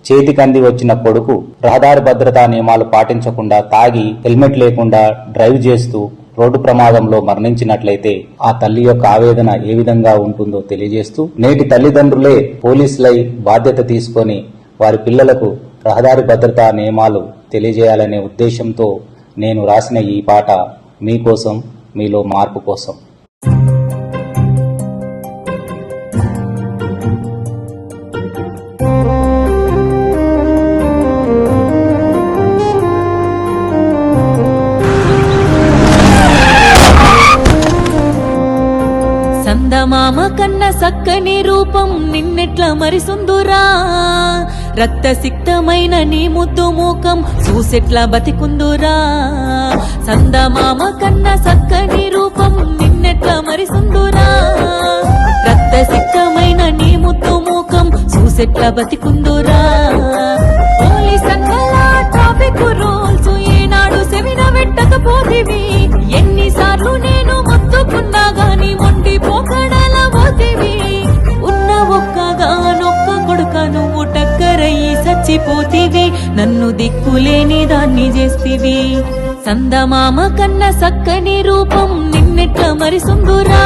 చేతికంది వచ్చిన కొడుకు రహదారి భద్రతా నియమాలు పాటించకుండా తాగి హెల్మెట్ లేకుండా డ్రైవ్ చేస్తూ రోడ్డు ప్రమాదంలో మరణించినట్లయితే ఆ తల్లి యొక్క ఆవేదన ఏ విధంగా ఉంటుందో తెలియజేస్తూ నేటి తల్లిదండ్రులే పోలీసులై బాధ్యత తీసుకొని వారి పిల్లలకు రహదారి భద్రతా నియమాలు తెలియజేయాలనే ఉద్దేశంతో నేను రాసిన ఈ పాట మీకోసం, మీలో మార్పు కోసం. సందమామ కన్న సక్కని రూపం నిన్నెట్లా మరిసుందురా, రక్త సిక్తమైన నీ ముద్దు మూకం చూసెట్లా బతికుందురా. సందమామ కన్న సక్కని రూపం నిన్నెట్లా మరిసుందురా, రక్త సిక్తమైన నీ ముద్దు మూకం చూసెట్లా బతికుందురా. పోలీస్ అన్నలా ట్రాఫిక్ రూల్స్ ఏనాడు సెవిన పెట్టకపోతివి, ఎన్నిసార్లు నేను మొత్తుకున్నా గాని మొండి పోకడల పోతివి. ఉన్న ఒక్కగానొక్క కొడుక నువ్వు టక్కరయ్యి చచ్చిపోతివి, నన్ను దిక్కులేని దాన్ని చేస్తివి. సందమామ కన్న సక్కని రూపం నిన్నెట్లా మరిసుందురా,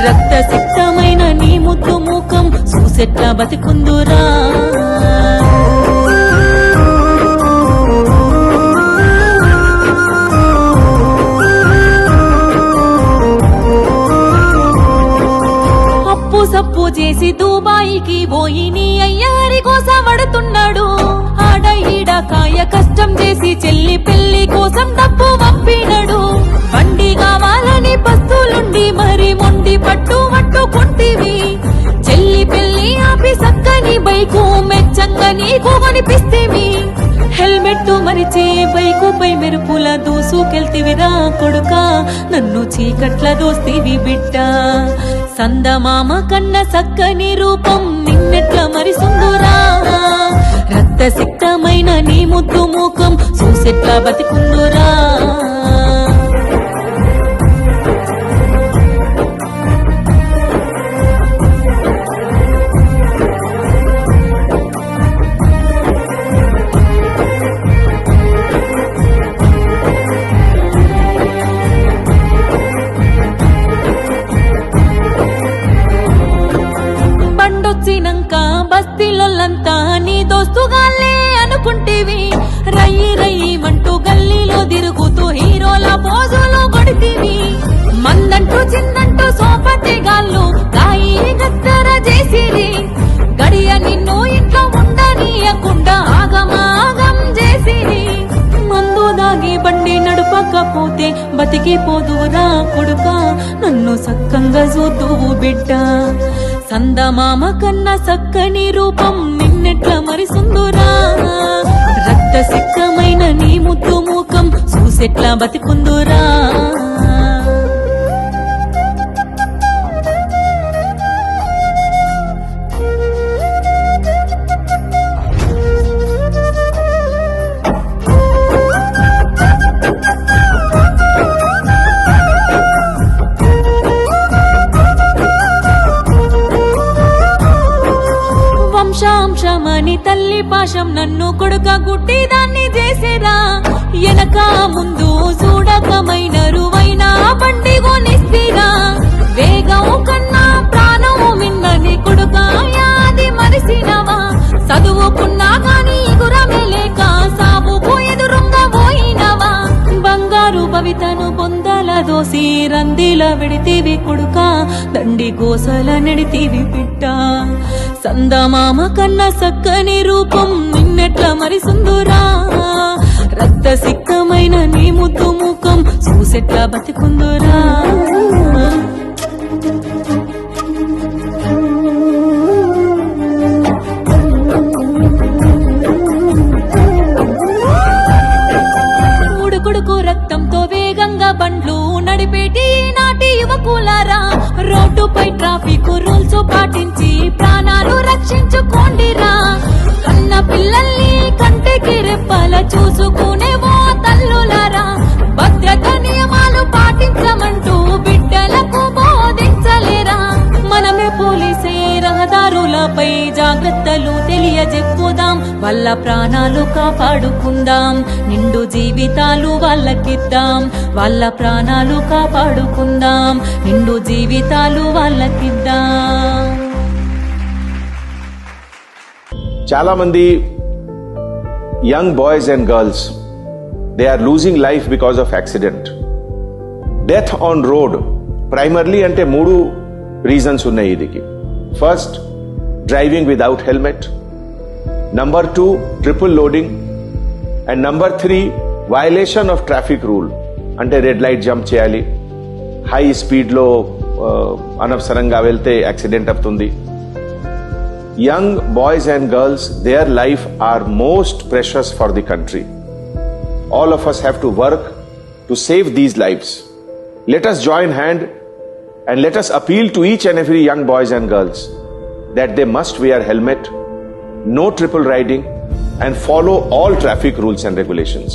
రక్త సిక్తమైన నీ ముద్దు మూకం చూసెట్లా బతికుందురా. సప్పు చేసి దుబాయికి పోయి నీ అయ్యారి కోసం పడుతున్నాడు. ఆడ ఈడ కాయ కష్టం చేసి చెల్లి పెళ్లి కోసం డబ్బు పంపినడు. బండి కావాలని బస్సులుండి మరి మొండి పట్టుకుంటివి. చెల్లి పెళ్లి ఆపి సక్కని బైకు మెచ్చంగా నీకు కనిపిస్తేవి. హెల్మెట్ మరిచి బైకుపై మెరుపుల దూసుకెళ్తివిరా కొడుక, నన్ను చీకట్ల దోస్తివి బిడ్డ. సందమామ కన్న సక్కని రూపం నిన్నెట్లా మరిసుందురా, రక్త సిక్తమైన నీ ముద్దు మూకం చూసెట్లా బతికుందురా. బండొచ్చినంక బస్తీలొల్లంతా నీ దోస్తుగాలే అనుకుంటివి. రయ్యి రయ్యిమంటూ గల్లీలో తిరుగుతూ హీరోల పోజులు కొడితివి. మందంటూ చిన్నంటూ సోపతి గాళ్ళు గాయి గద్దర చేసిరి. గడియ నిన్ను ఇంట్లో ఉండనీయకుండా ఆగమాగం చేసిరి. మందు దాగి బండి నడుపకపోతే బతికిపోదురా కొడుక, నన్ను సక్కంగా చూద్దువు బిడ్డ. సందమామ కన్న సక్కని రూపం నిన్నెట్లా మరిసుందురా, రక్త సిక్తమైన నీ ముద్దు మూకం చూసెట్లా బతికుందురా. వంశాంశమని తల్లి పాశం నన్ను కొడుక గుడ్డి దాన్ని చేసేరా. ఎనక ముందు చూడకమైన రువైనా బండి కొనిస్తిరా. వేగం కన్నా ప్రాణం మిన్నని కొడుక యాది మరిసినవా. చదువుకున్నా గాని గురమే లేక సాబుకు ఎదురుంగా పోయినవా. బంగారు భవితను బొందల దోసి రందిల విడితివి కొడుక, దండి గోసల నెడితివి బిడ్డ. సందమామ కన్న సక్కని రూపం నిన్నెట్లా మరిసుందురా, రక్త సిక్తమైన నీ ముద్దు మూకం చూసెట్లా బతికుందురా. ఉడుకుడుకు రక్తంతో వేగంగా బండ్లు నడిపేటి నాటి యువకులారా, రోడ్డుపై ట్రాఫిక్ రూల్స్ పాటించి ప్రాణాలు రక్షించుకోండిరా. కన్న పిల్లల్ని కంటికి రెప్పల చూసుకునే ఓ తల్లులారా, భద్రత నియమాలు పాటించమంటూ బిడ్డలకు బోధించలేరా. మనమే పోలీసే రహదారులపై జాగ్రత్తలు తెలియజెప్పుదా. వాళ్ళ ప్రాణాలు కాపాడుకుందాం, నిండు జీవితాలు వాళ్ళకిద్దాం. వాళ్ళ ప్రాణాలు కాపాడుకుందాం, నిండు జీవితాలు వాళ్ళకిద్దాం. చాలా మంది young boys and girls they are losing life because of accident. Death on road primarily అంటే 3 రీజన్స్ ఉన్నాయి ఇదికి. First, driving without helmet. Number 2, triple loading. And number 3, violation of traffic rule, అంటే రెడ్ లైట్ జంప్ చేయాలి, high స్పీడ్లో అనవసరంగా వెళ్తే accident అవుతుంది. Young boys and girls, their life are most precious for the country. All of us have to work to save these lives. Let us join hand and let us appeal to each and every young boys and girls that they must wear helmet, no triple riding, and follow all traffic rules and regulations.